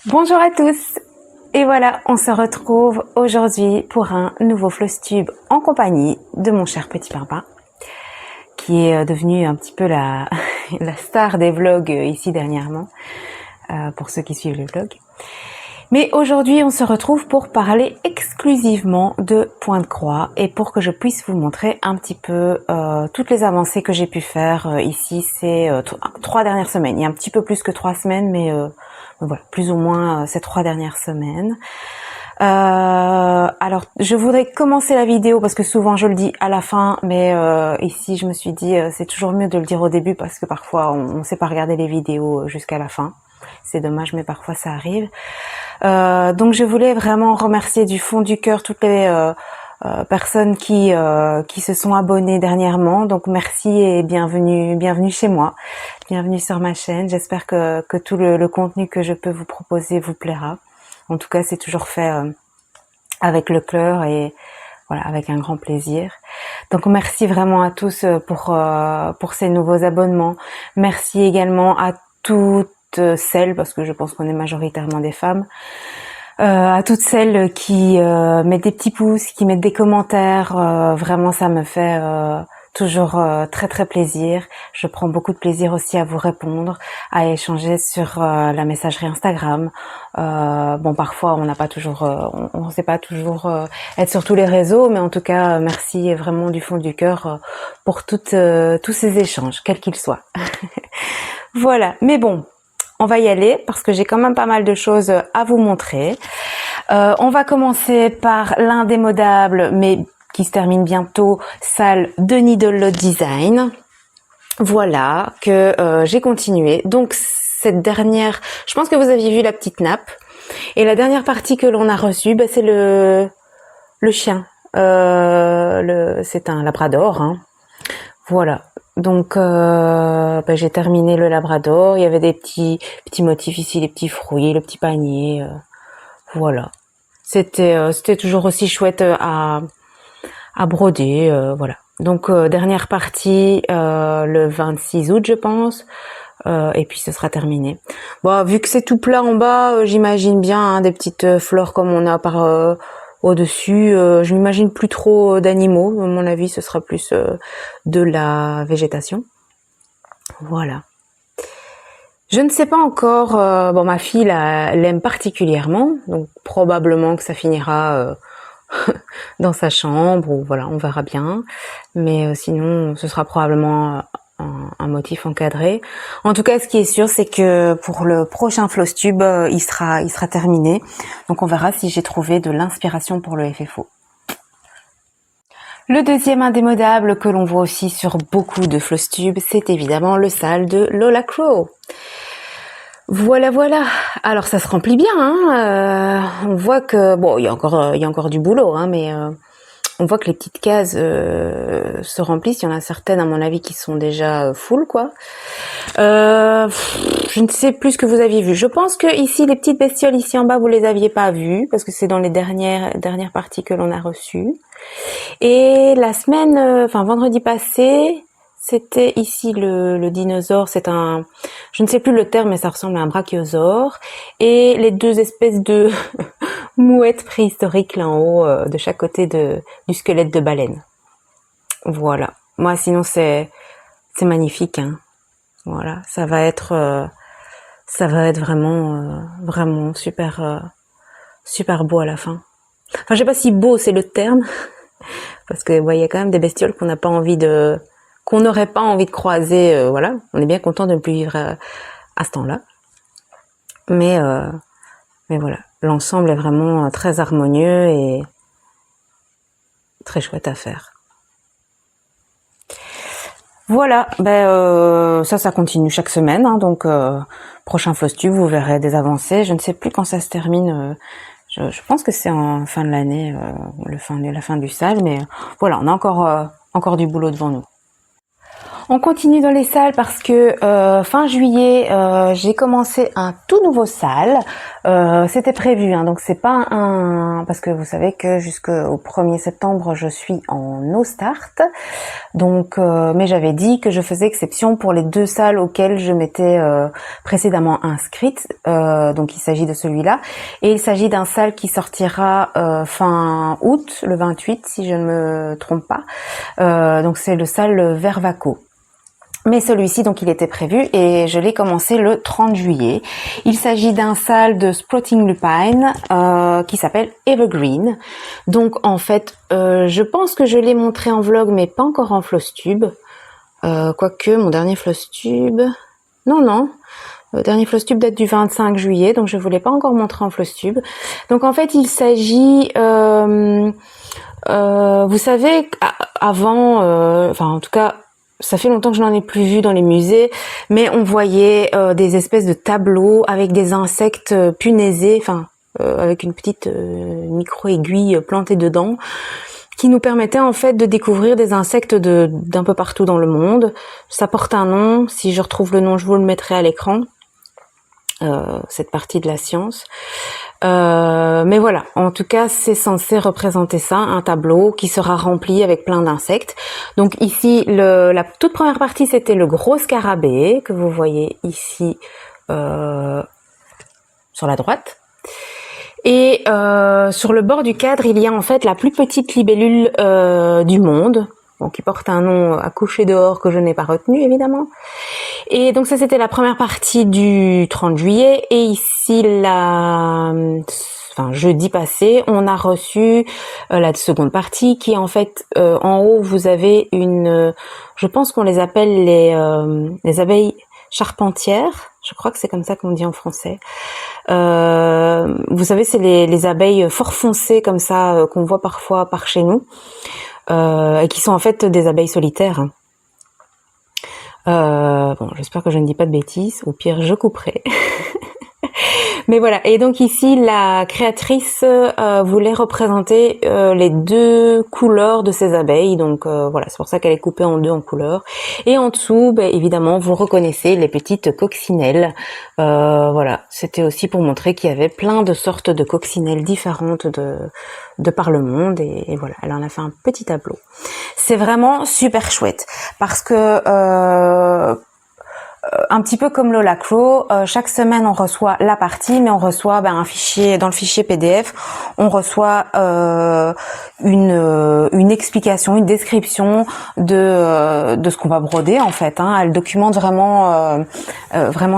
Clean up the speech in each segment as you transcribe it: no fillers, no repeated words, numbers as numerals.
Bonjour à tous, et voilà, on se retrouve aujourd'hui pour un nouveau Flowstube en compagnie de mon cher petit Pimpin, qui est devenu un petit peu la, la star des vlogs ici dernièrement, pour ceux qui suivent les vlogs. Mais aujourd'hui, on se retrouve pour parler exclusivement de Pointe Croix et pour que je puisse vous montrer un petit peu toutes les avancées que j'ai pu faire ici ces 3 dernières semaines. Il y a un petit peu plus que 3 semaines, mais voilà, plus ou moins ces 3 dernières semaines. Alors, je voudrais commencer la vidéo parce que souvent je le dis à la fin, mais ici je me suis dit c'est toujours mieux de le dire au début parce que parfois on ne sait pas regarder les vidéos jusqu'à la fin. C'est dommage, mais parfois ça arrive. Donc je voulais vraiment remercier du fond du cœur toutes les personnes qui se sont abonnées dernièrement. Donc merci et bienvenue chez moi, bienvenue sur ma chaîne. J'espère que tout le contenu que je peux vous proposer vous plaira. En tout cas, c'est toujours fait avec le cœur et voilà, avec un grand plaisir. Donc merci vraiment à tous pour ces nouveaux abonnements. Merci également à toutes celles, parce que je pense qu'on est majoritairement des femmes, à toutes celles qui mettent des petits pouces, qui mettent des commentaires. Vraiment, ça me fait toujours très très plaisir. Je prends beaucoup de plaisir aussi à vous répondre, à échanger sur la messagerie Instagram. Bon, parfois on n'a pas toujours, on ne sait pas toujours être sur tous les réseaux, mais en tout cas merci vraiment du fond du cœur pour tous ces échanges, quels qu'ils soient. Voilà, mais bon, on va y aller parce que j'ai quand même pas mal de choses à vous montrer. On va commencer par l'indémodable, mais qui se termine bientôt, salle de Needle Design. Voilà, que j'ai continué. Donc cette dernière, je pense que vous aviez vu la petite nappe. Et la dernière partie que l'on a reçue, bah, c'est le chien. C'est un labrador. Hein. Voilà. Donc bah, j'ai terminé le labrador. Il y avait des petits motifs ici, les petits fruits, le petit panier. Voilà. C'était toujours aussi chouette à broder. Voilà. Donc dernière partie le 26 août, je pense. Et puis ce sera terminé. Bon, vu que c'est tout plat en bas, j'imagine bien hein, des petites fleurs comme on a par au-dessus. Je m'imagine plus trop d'animaux. À mon avis, ce sera plus de la végétation. Voilà. Je ne sais pas encore. Bon, ma fille l'aime particulièrement, donc probablement que ça finira dans sa chambre ou voilà, on verra bien. Mais sinon, ce sera probablement un motif encadré. En tout cas, ce qui est sûr, c'est que pour le prochain Flowstube, il sera terminé. Donc on verra si j'ai trouvé de l'inspiration pour le FFO. Le deuxième indémodable que l'on voit aussi sur beaucoup de Flowstube, c'est évidemment le sale de Lola Crow. Voilà. Alors ça se remplit bien. Hein, on voit que bon, il y a encore du boulot, hein, mais on voit que les petites cases se remplissent. Il y en a certaines, à mon avis, qui sont déjà full, quoi. Je ne sais plus ce que vous aviez vu. Je pense que ici, les petites bestioles ici en bas, vous les aviez pas vues parce que c'est dans les dernières parties que l'on a reçues. Et la semaine, enfin vendredi passé, c'était ici le dinosaure. C'est un, je ne sais plus le terme, mais ça ressemble à un brachiosaure. Et les deux espèces de mouettes préhistoriques là en haut, de chaque côté du squelette de baleine. Voilà. Moi, sinon c'est magnifique. Hein. Voilà, ça va être vraiment super beau à la fin. Enfin, je sais pas si beau c'est le terme, parce que il y a quand même des bestioles qu'on n'aurait pas envie de croiser. Voilà, on est bien content de ne plus vivre à ce temps-là. Mais voilà, l'ensemble est vraiment très harmonieux et très chouette à faire. Voilà, ça continue chaque semaine, hein, donc prochain Flowstube, vous verrez des avancées. Je ne sais plus quand ça se termine. Je pense que c'est en fin de l'année, la fin du sale, mais voilà, on a encore du boulot devant nous. On continue dans les salles parce que fin juillet, j'ai commencé un tout nouveau salle. C'était prévu, hein, donc c'est pas un... Parce que vous savez que jusqu'au 1er septembre, je suis en no start. Donc, mais j'avais dit que je faisais exception pour les 2 salles auxquelles je m'étais précédemment inscrite. Donc il s'agit de celui-là. Et il s'agit d'un salle qui sortira fin août, le 28, si je ne me trompe pas. Donc c'est le salle Vervaco. Mais celui-ci, donc, il était prévu et je l'ai commencé le 30 juillet. Il s'agit d'un salle de Sprouting Lupine qui s'appelle Evergreen. Donc, en fait, je pense que je l'ai montré en vlog, mais pas encore en Flosstube. Quoique, mon dernier Flosstube... Non. Le dernier Flosstube date du 25 juillet, donc je ne vous l'ai pas encore montré en Flosstube. Donc, en fait, il s'agit... vous savez, avant... enfin, en tout cas... Ça fait longtemps que je n'en ai plus vu dans les musées, mais on voyait des espèces de tableaux avec des insectes punaisés, enfin avec une petite micro-aiguille plantée dedans, qui nous permettait en fait de découvrir des insectes d'un peu partout dans le monde. Ça porte un nom, si je retrouve le nom, je vous le mettrai à l'écran. Cette partie de la science. Mais voilà, en tout cas, c'est censé représenter ça, un tableau qui sera rempli avec plein d'insectes. Donc ici, la toute première partie, c'était le gros scarabée que vous voyez ici sur la droite. Et sur le bord du cadre, il y a en fait la plus petite libellule du monde, bon, qui porte un nom à coucher dehors que je n'ai pas retenu évidemment. Et donc ça c'était la première partie du 30 juillet et ici jeudi passé, on a reçu la seconde partie qui est en fait en haut vous avez je pense qu'on les appelle les abeilles charpentières, je crois que c'est comme ça qu'on dit en français. Vous savez, c'est les abeilles fort foncées comme ça qu'on voit parfois par chez nous et qui sont en fait des abeilles solitaires. Bon, j'espère que je ne dis pas de bêtises, au pire je couperai. Mais voilà, et donc ici la créatrice voulait représenter les 2 couleurs de ces abeilles, donc voilà, c'est pour ça qu'elle est coupée en 2 en couleurs. Et en dessous, évidemment, vous reconnaissez les petites coccinelles. Voilà, c'était aussi pour montrer qu'il y avait plein de sortes de coccinelles différentes de par le monde, et voilà, elle en a fait un petit tableau. C'est vraiment super chouette, parce que un petit peu comme Lola Crow, chaque semaine on reçoit la partie, mais on reçoit un fichier, dans le fichier PDF, on reçoit une explication, une description de ce qu'on va broder en fait. Hein. Elle documente vraiment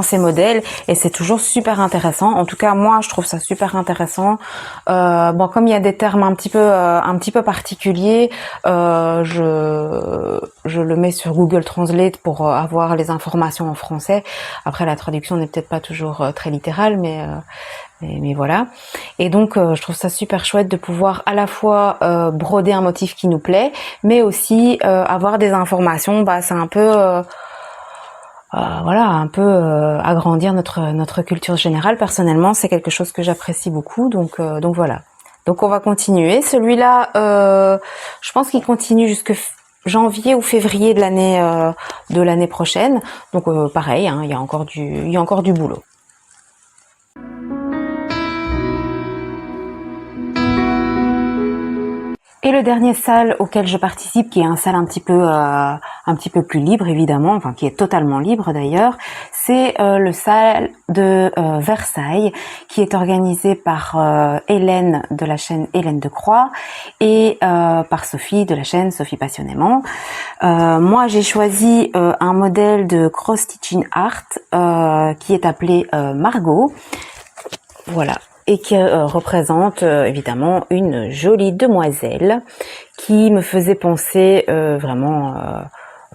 ces modèles et c'est toujours super intéressant. En tout cas, moi je trouve ça super intéressant. Bon, comme il y a des termes un petit peu particuliers, je le mets sur Google Translate pour avoir les informations en français. Après, la traduction n'est peut-être pas toujours très littérale, mais voilà. Et donc, je trouve ça super chouette de pouvoir à la fois broder un motif qui nous plaît, mais aussi avoir des informations. C'est un peu... voilà, un peu agrandir notre culture générale. Personnellement, c'est quelque chose que j'apprécie beaucoup, donc voilà. Donc on va continuer. Celui-là, je pense qu'il continue jusque janvier ou février de l'année prochaine. Donc pareil, hein, il y a encore du boulot. Et le dernier salle auquel je participe, qui est un salle un petit peu plus libre évidemment, enfin qui est totalement libre d'ailleurs, c'est le salle de Versailles, qui est organisé par Hélène de la chaîne Hélène de Croix et par Sophie de la chaîne Sophie Passionnément. Moi j'ai choisi un modèle de cross stitching art qui est appelé Margot. Voilà. Et qui représente évidemment une jolie demoiselle qui me faisait penser vraiment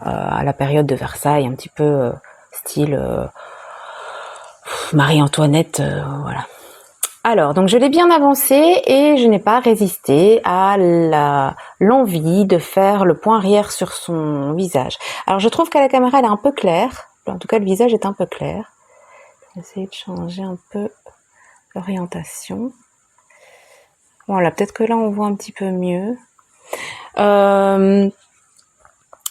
à la période de Versailles, un petit peu style Marie-Antoinette, voilà. Alors, donc je l'ai bien avancé et je n'ai pas résisté à l'envie de faire le point arrière sur son visage. Alors je trouve qu'à la caméra elle est un peu claire, en tout cas le visage est un peu clair. Je vais essayer de changer un peu l'orientation. Voilà, peut-être que là on voit un petit peu mieux.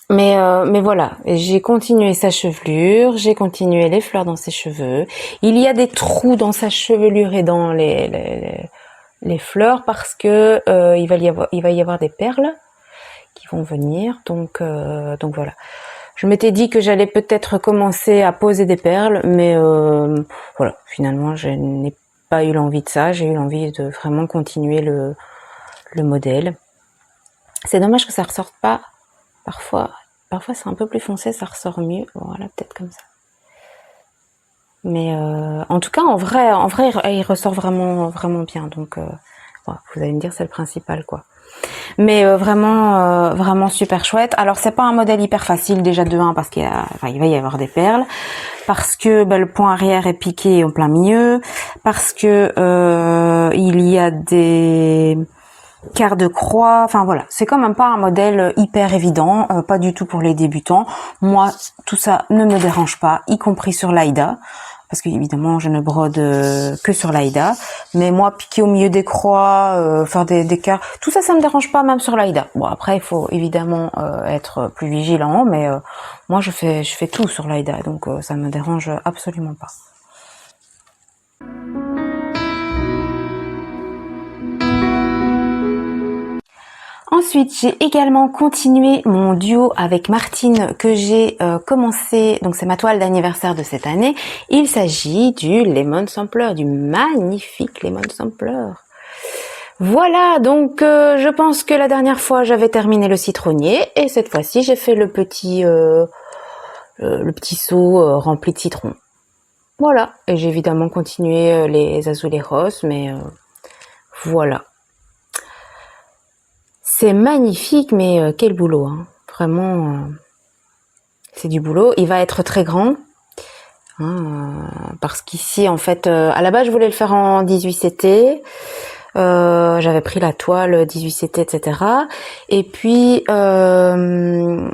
Mais voilà, j'ai continué sa chevelure, j'ai continué les fleurs dans ses cheveux. Il y a des trous dans sa chevelure et dans les fleurs parce que il va y avoir des perles qui vont venir. Donc voilà. Je m'étais dit que j'allais peut-être commencer à poser des perles, mais voilà, finalement je n'ai pas eu l'envie de ça. J'ai eu l'envie de vraiment continuer le modèle. C'est dommage que ça ressorte pas. Parfois c'est un peu plus foncé, ça ressort mieux. Voilà, peut-être comme ça. Mais en tout cas, en vrai, il ressort vraiment bien. Donc, voilà, vous allez me dire, c'est le principal, quoi. Mais vraiment super chouette. Alors, c'est pas un modèle hyper facile déjà de 1 parce qu'il va y avoir des perles, parce que le point arrière est piqué en plein milieu, parce que il y a des quart de croix, enfin voilà, c'est quand même pas un modèle hyper évident, pas du tout pour les débutants. Moi, tout ça ne me dérange pas, y compris sur l'Aïda, parce que évidemment je ne brode que sur l'Aïda, mais moi piquer au milieu des croix, faire des quarts, tout ça, ça me dérange pas même sur l'Aïda. Bon, après il faut évidemment être plus vigilant, mais moi je fais tout sur l'Aïda, donc ça me dérange absolument pas. Ensuite, j'ai également continué mon duo avec Martine que j'ai commencé, donc c'est ma toile d'anniversaire de cette année. Il s'agit du Lemon Sampler, du magnifique Lemon Sampler. Voilà, donc je pense que la dernière fois j'avais terminé le citronnier et cette fois-ci j'ai fait le petit seau rempli de citron. Voilà, et j'ai évidemment continué les azules roses, mais voilà. C'est magnifique, mais quel boulot, hein. Vraiment, c'est du boulot. Il va être très grand, hein, parce qu'ici, en fait, à la base, je voulais le faire en 18CT. J'avais pris la toile 18CT, etc. Et puis, en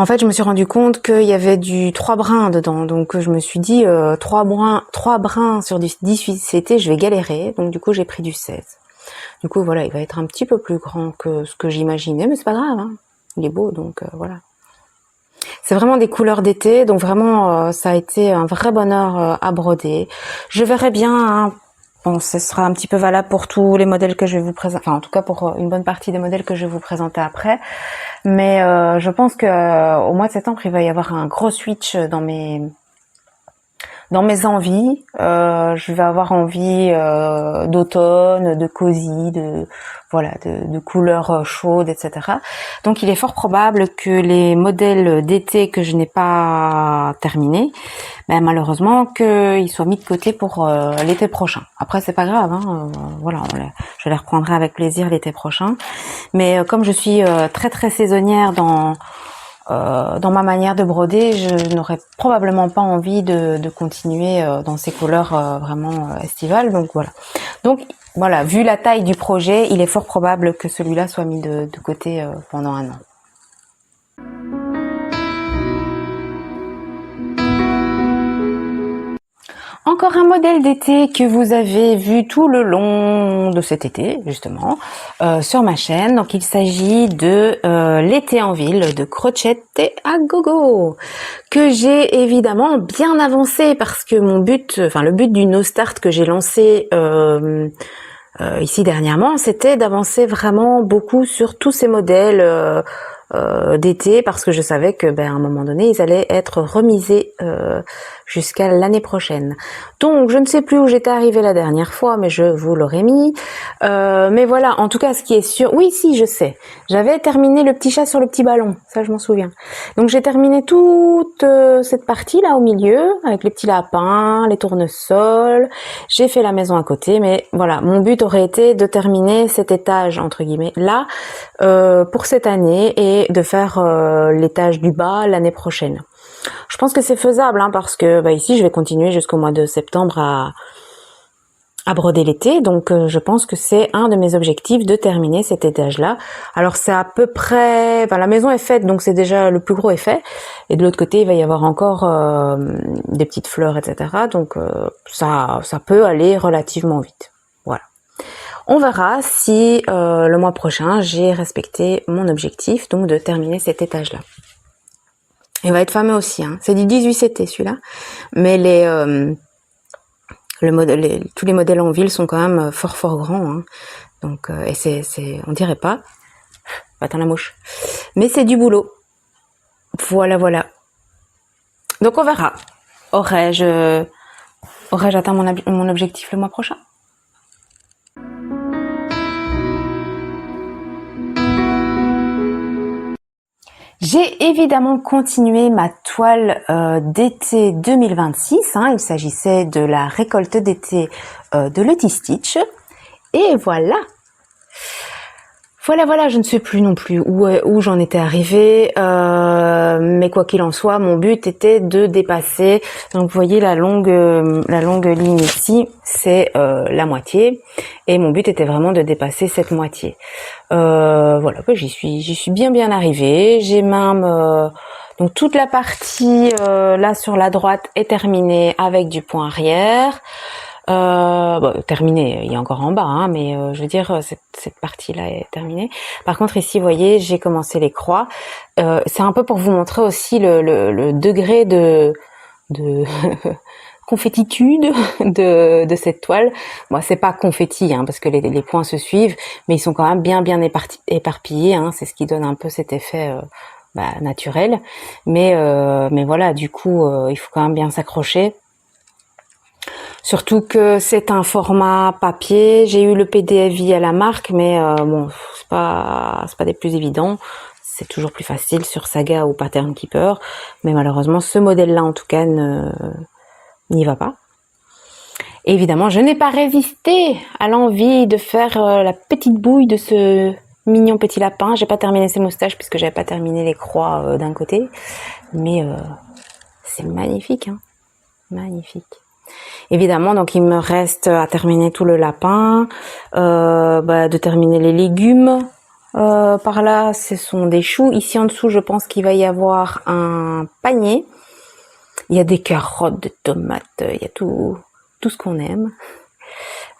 fait, je me suis rendu compte qu'il y avait du 3 brins dedans. Donc, je me suis dit, 3 brins sur du 18CT, je vais galérer. Donc, du coup, j'ai pris du 16. Du coup, voilà, il va être un petit peu plus grand que ce que j'imaginais, mais c'est pas grave, hein. Il est beau, donc voilà. C'est vraiment des couleurs d'été, donc vraiment, ça a été un vrai bonheur à broder. Je verrai bien, hein. Bon, ce sera un petit peu valable pour tous les modèles que je vais vous présenter, enfin en tout cas pour une bonne partie des modèles que je vais vous présenter après. Mais je pense que au mois de septembre, il va y avoir un gros switch dans mes envies. Je vais avoir envie d'automne, de cosy, de couleurs chaudes, etc. Donc il est fort probable que les modèles d'été que je n'ai pas terminés, malheureusement qu'ils soient mis de côté pour l'été prochain. Après c'est pas grave, hein, voilà, je les reprendrai avec plaisir l'été prochain. Mais comme je suis très très saisonnière dans ma manière de broder, je n'aurais probablement pas envie de continuer dans ces couleurs vraiment estivales. Donc voilà, vu la taille du projet, il est fort probable que celui-là soit mis de côté pendant 1 an. Encore un modèle d'été que vous avez vu tout le long de cet été, justement, sur ma chaîne. Donc, il s'agit de l'été en ville de Crocette à Gogo, que j'ai évidemment bien avancé parce que le but du No Start que j'ai lancé ici dernièrement, c'était d'avancer vraiment beaucoup sur tous ces modèles d'été parce que je savais que à un moment donné ils allaient être remisés jusqu'à l'année prochaine. Donc je ne sais plus où j'étais arrivée la dernière fois, mais je vous l'aurais mis. Mais voilà, en tout cas ce qui est sûr, oui si je sais, j'avais terminé le petit chat sur le petit ballon, ça je m'en souviens. Donc j'ai terminé toute cette partie là au milieu avec les petits lapins, les tournesols. J'ai fait la maison à côté, mais voilà, mon but aurait été de terminer cet étage entre guillemets là pour cette année et de faire l'étage du bas l'année prochaine. Je pense que c'est faisable, hein, parce que ici je vais continuer jusqu'au mois de septembre à broder l'été, donc je pense que c'est un de mes objectifs de terminer cet étage-là. Alors c'est à peu près, la maison est faite, donc c'est déjà le plus gros est fait, et de l'autre côté il va y avoir encore des petites fleurs, etc. Donc ça peut aller relativement vite. Voilà. On verra si le mois prochain j'ai respecté mon objectif, donc de terminer cet étage là. Il va être fameux aussi, hein. C'est du 18CT celui-là, mais tous les modèles en ville sont quand même fort grands, hein. Donc et on dirait pas, attends la mouche, mais c'est du boulot. Voilà. Donc on verra. Aurais-je atteint mon objectif le mois prochain? J'ai évidemment continué ma toile d'été 2026. Hein. Il s'agissait de la récolte d'été de Lucky Stitch. Et voilà. Voilà, je ne sais plus non plus où j'en étais arrivée, mais quoi qu'il en soit, mon but était de dépasser. Donc vous voyez la longue ligne ici, c'est la moitié, et mon but était vraiment de dépasser cette moitié. Voilà, j'y suis bien arrivée. J'ai même donc toute la partie là sur la droite est terminée avec du point arrière. Terminé, il y a encore en bas, hein, mais je veux dire cette partie-là est terminée. Par contre ici, vous voyez, j'ai commencé les croix. C'est un peu pour vous montrer aussi le degré de confettitude de cette toile. Moi, c'est pas confetti, hein, parce que les points se suivent, mais ils sont quand même bien éparpillés. Hein, c'est ce qui donne un peu cet effet naturel. Mais voilà, du coup, il faut quand même bien s'accrocher. Surtout que c'est un format papier. J'ai eu le PDF via la marque, mais bon, c'est pas des plus évidents. C'est toujours plus facile sur Saga ou Pattern Keeper, mais malheureusement, ce modèle-là, en tout cas, n'y va pas. Et évidemment, je n'ai pas résisté à l'envie de faire la petite bouille de ce mignon petit lapin. J'ai pas terminé ses moustaches puisque j'avais pas terminé les croix d'un côté, mais c'est magnifique, hein, magnifique. Évidemment, donc il me reste à terminer tout le lapin, de terminer les légumes. Par là, ce sont des choux. Ici en dessous, je pense qu'il va y avoir un panier. Il y a des carottes, des tomates, il y a tout ce qu'on aime.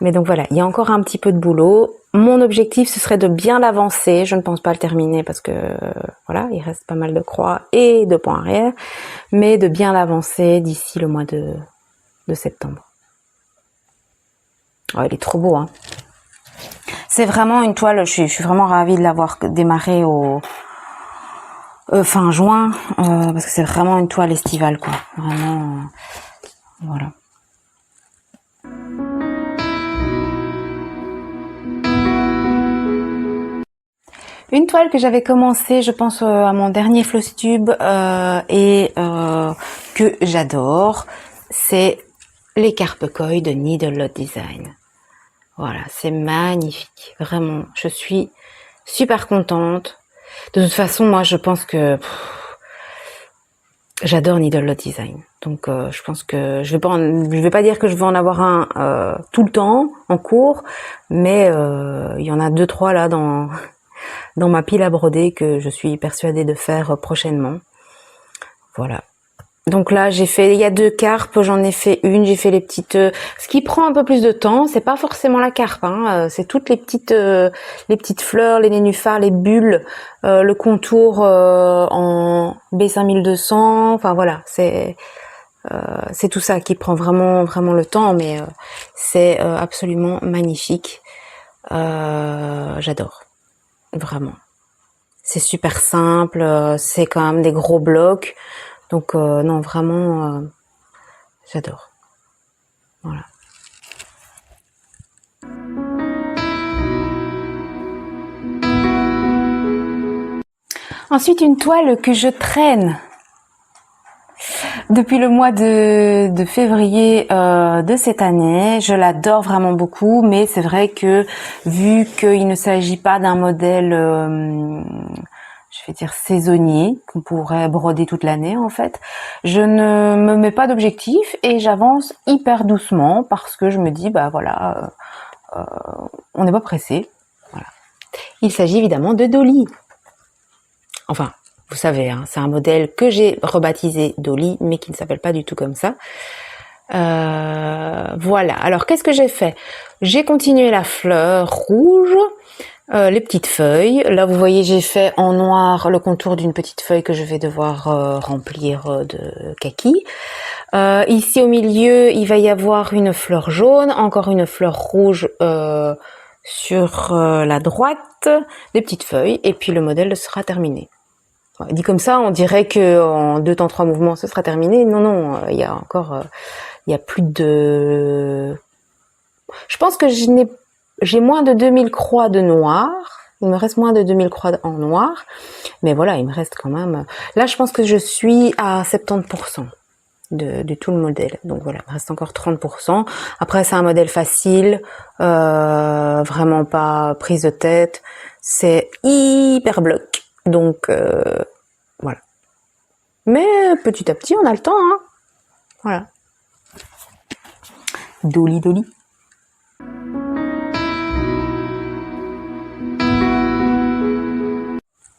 Mais donc voilà, il y a encore un petit peu de boulot. Mon objectif, ce serait de bien l'avancer. Je ne pense pas le terminer parce que voilà, il reste pas mal de croix et de points arrière, mais de bien l'avancer d'ici le mois de septembre. Oh, il est trop beau, hein. C'est vraiment une toile, je suis vraiment ravie de l'avoir démarré au fin juin, parce que c'est vraiment une toile estivale, quoi. Vraiment, voilà. Une toile que j'avais commencé, je pense, à mon dernier Flosstube et que j'adore, c'est les Carpe-Koi de Needle Lot Design. Voilà, c'est magnifique, vraiment. Je suis super contente. De toute façon, moi, je pense que j'adore Needle Lot Design. Donc, je pense que je vais pas dire que je vais en avoir un tout le temps en cours, mais il y en a 2-3 là dans ma pile à broder que je suis persuadée de faire prochainement. Voilà. Donc là, il y a 2 carpes, j'en ai fait une, j'ai fait les petites, ce qui prend un peu plus de temps, c'est pas forcément la carpe, hein, c'est toutes les petites fleurs, les nénuphars, les bulles, le contour en B5200, enfin voilà, c'est tout ça qui prend vraiment le temps, mais c'est absolument magnifique. J'adore, vraiment. C'est super simple, c'est quand même des gros blocs. Donc non, vraiment, j'adore. Voilà. Ensuite, une toile que je traîne depuis le mois de février de cette année. Je l'adore vraiment beaucoup, mais c'est vrai que vu qu'il ne s'agit pas d'un modèle je vais dire saisonnier, qu'on pourrait broder toute l'année en fait. Je ne me mets pas d'objectif et j'avance hyper doucement parce que je me dis, voilà, on n'est pas pressé. Voilà. Il s'agit évidemment de Dolly. Enfin, vous savez, hein, c'est un modèle que j'ai rebaptisé Dolly, mais qui ne s'appelle pas du tout comme ça. Voilà. Alors, qu'est-ce que j'ai fait? J'ai continué la fleur rouge, les petites feuilles. Là, vous voyez, j'ai fait en noir le contour d'une petite feuille que je vais devoir remplir de kaki. Ici, au milieu, il va y avoir une fleur jaune, encore une fleur rouge sur la droite, des petites feuilles, et puis le modèle sera terminé. Dit comme ça, on dirait que en 2 temps 3 mouvements, ce sera terminé. Non, non, il y a encore... il y a plus de... Je pense que j'ai moins de 2000 croix de noir. Il me reste moins de 2000 croix en noir. Mais voilà, il me reste quand même... Là, je pense que je suis à 70% de tout le modèle. Donc voilà, il me reste encore 30%. Après, c'est un modèle facile. Vraiment pas prise de tête. C'est hyper bloc. Donc, voilà. Mais petit à petit, on a le temps. Hein. Voilà. Dolly Dolly.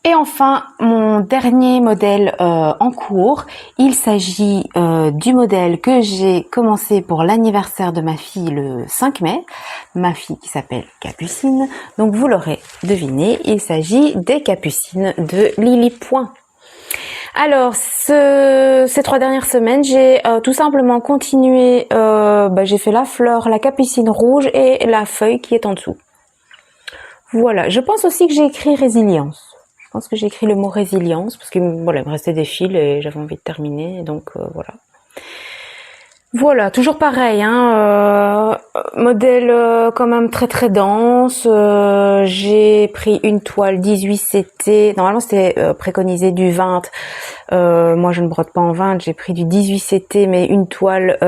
Et enfin, mon dernier modèle en cours, il s'agit du modèle que j'ai commencé pour l'anniversaire de ma fille le 5 mai, ma fille qui s'appelle Capucine. Donc vous l'aurez deviné, il s'agit des Capucines de Lily Point. Alors, ces 3 dernières semaines, j'ai tout simplement continué, j'ai fait la fleur, la capucine rouge et la feuille qui est en dessous. Voilà, je pense aussi que j'ai écrit résilience. Je pense que j'ai écrit le mot résilience parce que voilà, il me restait des fils et j'avais envie de terminer, donc voilà. Voilà, toujours pareil, hein, modèle quand même très très dense. J'ai pris une toile 18 CT. Normalement c'était préconisé du 20. Moi je ne brode pas en 20. J'ai pris du 18 CT, mais une toile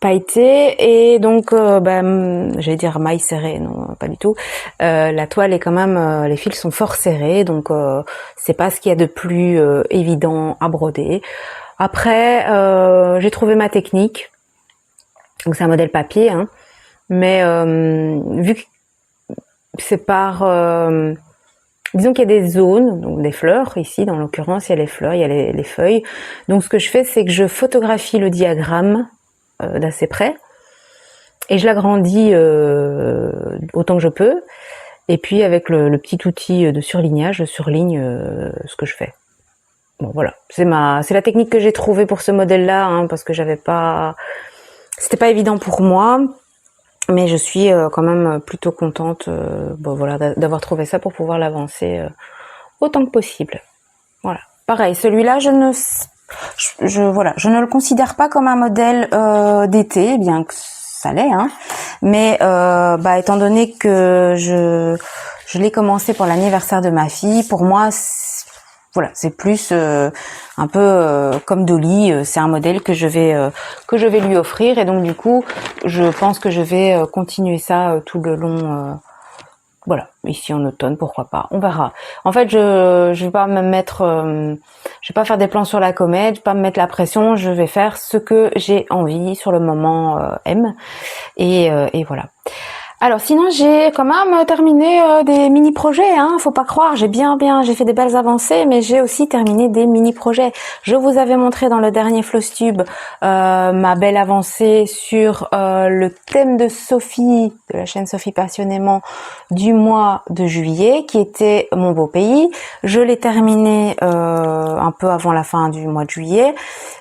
pailletée et donc j'allais dire maille serrée, non pas du tout. La toile est quand même, les fils sont fort serrés, donc c'est pas ce qu'il y a de plus évident à broder. Après, j'ai trouvé ma technique. Donc c'est un modèle papier, hein. Mais vu que c'est par... disons qu'il y a des zones, donc des fleurs, ici dans l'occurrence, il y a les fleurs, il y a les feuilles. Donc ce que je fais, c'est que je photographie le diagramme d'assez près. Et je l'agrandis autant que je peux. Et puis avec le petit outil de surlignage, je surligne ce que je fais. Bon voilà, c'est la technique que j'ai trouvée pour ce modèle-là, hein, parce que c'était pas évident pour moi, mais je suis quand même plutôt contente, d'avoir trouvé ça pour pouvoir l'avancer autant que possible. Voilà. Pareil, celui-là, je ne le considère pas comme un modèle d'été, bien que ça l'est, hein. Mais étant donné que je l'ai commencé pour l'anniversaire de ma fille, pour moi, c'est plus un peu comme Dolly, c'est un modèle que je vais lui offrir, et donc du coup je pense que je vais continuer ça tout le long, ici en automne, pourquoi pas, on verra. En fait, je vais pas me mettre, je vais pas faire des plans sur la comète, je vais pas me mettre la pression, je vais faire ce que j'ai envie sur le moment et voilà. Alors sinon, j'ai quand même terminé des mini-projets, hein, faut pas croire, j'ai fait des belles avancées, mais j'ai aussi terminé des mini-projets. Je vous avais montré dans le dernier Flosstube ma belle avancée sur le thème de Sophie, de la chaîne Sophie Passionnément, du mois de juillet, qui était Mon beau pays. Je l'ai terminé un peu avant la fin du mois de juillet.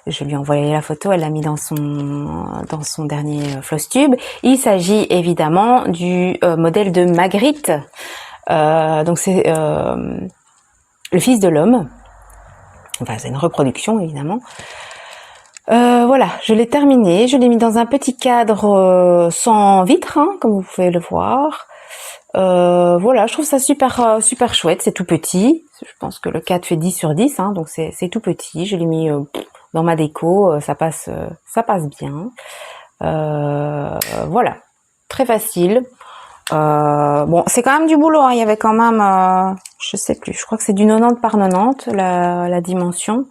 Je lui ai envoyé la photo, elle l'a mis dans son dernier Flosstube. Il s'agit évidemment du modèle de Magritte. Donc c'est le fils de l'homme. Enfin, c'est une reproduction évidemment. Voilà, je l'ai terminé. Je l'ai mis dans un petit cadre sans vitre, hein, comme vous pouvez le voir. Voilà, je trouve ça super chouette. C'est tout petit. Je pense que le cadre fait 10 sur 10, hein, donc c'est tout petit. Je l'ai mis dans ma déco. Ça passe bien. Voilà, très facile. Bon, c'est quand même du boulot, hein. Il y avait quand même, je sais plus, je crois que c'est du 90 par 90 la dimension.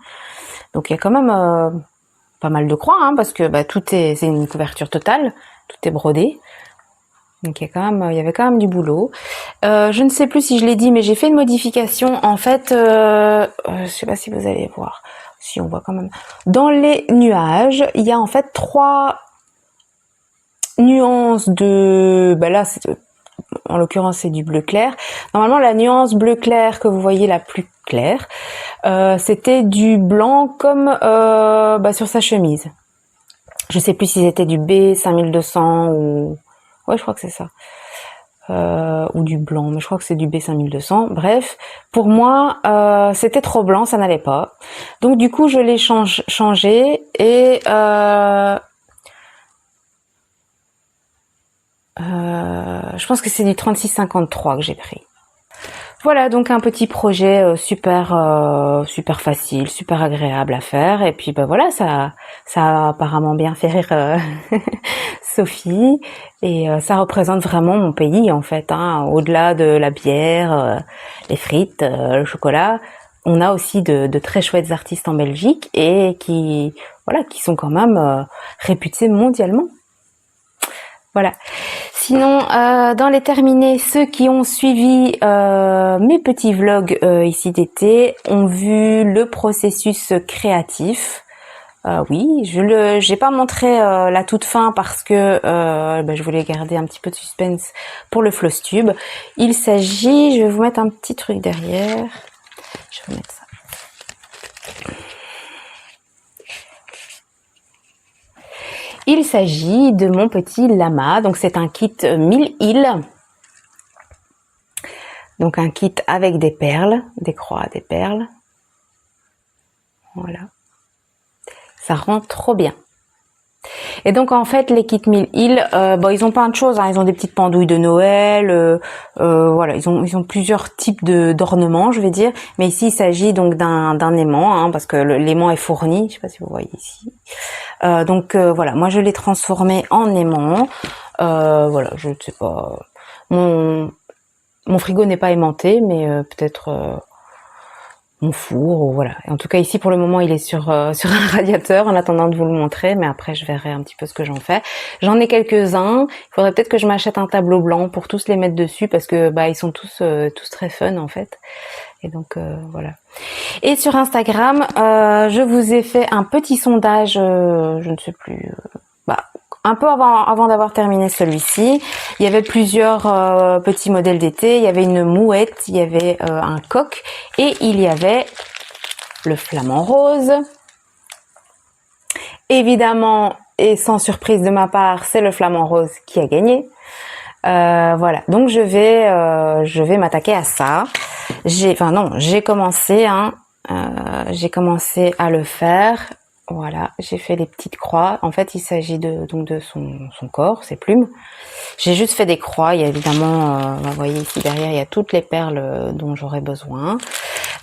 Donc il y a quand même pas mal de croix, hein, parce que c'est une couverture totale, tout est brodé. Donc il y avait quand même du boulot. Je ne sais plus si je l'ai dit, mais j'ai fait une modification. En fait, je sais pas si vous allez voir. Si on voit quand même. Dans les nuages, il y a en fait 3 nuances de. Bah là, en l'occurrence, c'est du bleu clair. Normalement, la nuance bleu clair que vous voyez la plus claire, c'était du blanc comme sur sa chemise. Je sais plus si c'était du B 5200 ou... Ouais, je crois que c'est ça. Ou du blanc, mais je crois que c'est du B 5200. Bref, pour moi, c'était trop blanc, ça n'allait pas. Donc du coup, je l'ai changé et je pense que c'est du 3653 que j'ai pris. Voilà, donc un petit projet super facile, super agréable à faire. Et puis voilà, ça a apparemment bien fait rire Sophie. Et ça représente vraiment mon pays en fait. Hein. Au-delà de la bière, les frites, le chocolat, on a aussi de très chouettes artistes en Belgique et qui sont quand même réputés mondialement. Voilà. Sinon, dans les terminés, ceux qui ont suivi mes petits vlogs ici d'été ont vu le processus créatif. Oui, j'ai pas montré la toute fin parce que je voulais garder un petit peu de suspense pour le Flosstube. Il s'agit, je vais vous mettre un petit truc derrière. Je vais vous mettre ça. Il s'agit de mon petit lama, donc c'est un kit 1000 îles. Donc un kit avec des perles, des croix, des perles. Voilà. Ça rend trop bien. Et donc en fait les kits 1000 îles, ils ont plein de choses. Hein. Ils ont des petites pendouilles de Noël, voilà, ils ont plusieurs types d'ornements, je vais dire. Mais ici il s'agit donc d'un aimant, hein, parce que l'aimant est fourni. Je sais pas si vous voyez ici. Voilà, moi je l'ai transformé en aimant. Voilà, je ne sais pas. Mon frigo n'est pas aimanté, mais peut-être mon four, ou voilà. En tout cas ici pour le moment il est sur un radiateur en attendant de vous le montrer, mais après je verrai un petit peu ce que j'en fais. J'en ai quelques-uns. Il faudrait peut-être que je m'achète un tableau blanc pour tous les mettre dessus parce que ils sont tous très fun en fait. Et donc voilà. Et sur Instagram, je vous ai fait un petit sondage, je ne sais plus, un peu avant d'avoir terminé celui-ci. Il y avait plusieurs petits modèles d'été. Il y avait une mouette, il y avait un coq et il y avait le flamant rose. Évidemment, et sans surprise de ma part, c'est le flamant rose qui a gagné. Voilà, donc je vais m'attaquer à ça. J'ai commencé, j'ai commencé à le faire. Voilà, j'ai fait les petites croix. En fait, il s'agit de son corps, ses plumes. J'ai juste fait des croix. Il y a évidemment, vous voyez ici derrière, il y a toutes les perles dont j'aurais besoin.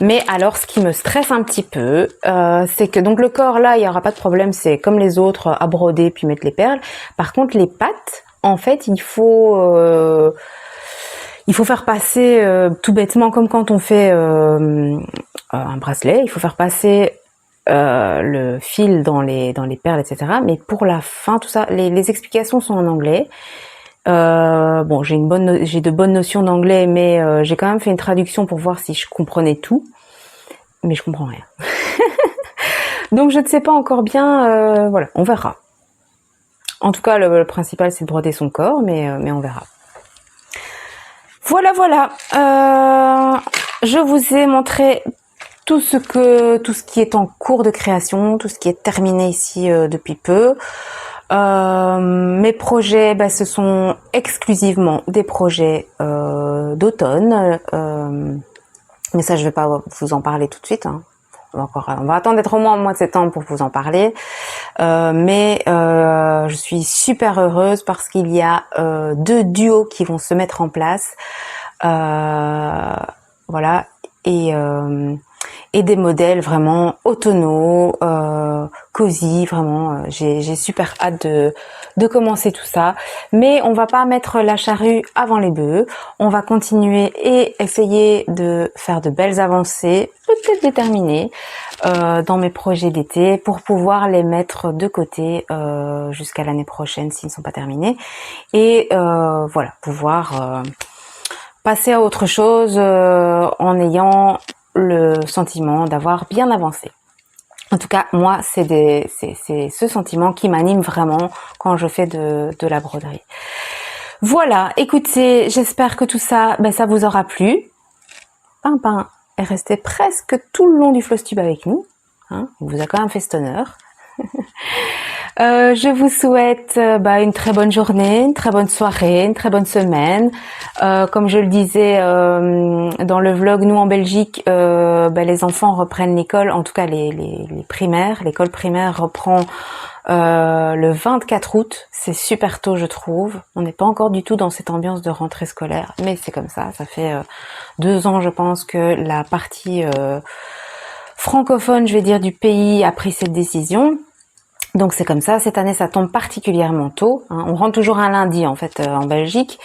Mais alors, ce qui me stresse un petit peu, c'est que donc le corps là, il y aura pas de problème. C'est comme les autres, à broder puis mettre les perles. Par contre, les pattes, en fait, il faut faire passer tout bêtement comme quand on fait un bracelet. Il faut faire passer le fil dans les perles, etc. Mais pour la fin, tout ça, les explications sont en anglais. J'ai de bonnes notions d'anglais, mais j'ai quand même fait une traduction pour voir si je comprenais tout. Mais je comprends rien. Donc je ne sais pas encore bien. Voilà, on verra. En tout cas, le principal c'est de broder son corps, mais on verra. Voilà. Je vous ai montré tout ce qui est en cours de création, tout ce qui est terminé ici depuis peu. Mes projets, ce sont exclusivement des projets d'automne. Mais ça, je vais pas vous en parler tout de suite. Hein. On va attendre d'être au moins au mois de septembre pour vous en parler. Mais je suis super heureuse parce qu'il y a 2 duos qui vont se mettre en place. Voilà. Et des modèles vraiment autonomes cosy, vraiment. J'ai super hâte de commencer tout ça. Mais on va pas mettre la charrue avant les bœufs. On va continuer et essayer de faire de belles avancées, peut-être déterminées, dans mes projets d'été pour pouvoir les mettre de côté jusqu'à l'année prochaine s'ils ne sont pas terminés. Et voilà, pouvoir passer à autre chose en ayant le sentiment d'avoir bien avancé. En tout cas, moi, c'est ce sentiment qui m'anime vraiment quand je fais de la broderie. Voilà, écoutez, j'espère que tout ça, ça vous aura plu. Pimpin est resté presque tout le long du Flosstube avec nous. Hein, il vous a quand même fait cet honneur. Je vous souhaite une très bonne journée, une très bonne soirée, une très bonne semaine. Comme je le disais dans le vlog, nous en Belgique, les enfants reprennent l'école, en tout cas les primaires. L'école primaire reprend le 24 août. C'est super tôt, je trouve. On n'est pas encore du tout dans cette ambiance de rentrée scolaire, mais c'est comme ça. Ça fait 2 ans, je pense, que la partie francophone, je vais dire, du pays a pris cette décision. Donc c'est comme ça, cette année ça tombe particulièrement tôt, hein. On rentre toujours un lundi en fait en Belgique,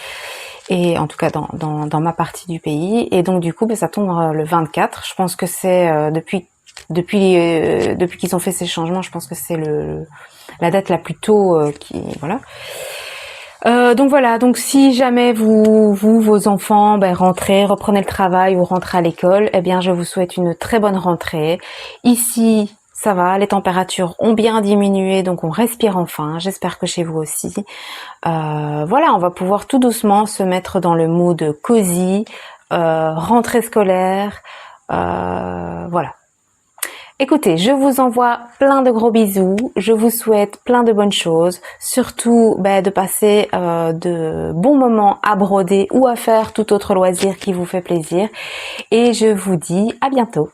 et en tout cas dans ma partie du pays, et donc du coup ça tombe le 24. Je pense que c'est depuis qu'ils ont fait ces changements, je pense que c'est la date la plus tôt voilà. Donc voilà, donc si jamais vos enfants rentrez, reprenez le travail ou rentrez à l'école, eh bien je vous souhaite une très bonne rentrée. Ici, ça va, les températures ont bien diminué, donc on respire enfin. J'espère que chez vous aussi. Voilà, on va pouvoir tout doucement se mettre dans le mood cosy, rentrée scolaire, voilà. Écoutez, je vous envoie plein de gros bisous, je vous souhaite plein de bonnes choses, surtout de passer de bons moments à broder ou à faire tout autre loisir qui vous fait plaisir, et je vous dis à bientôt.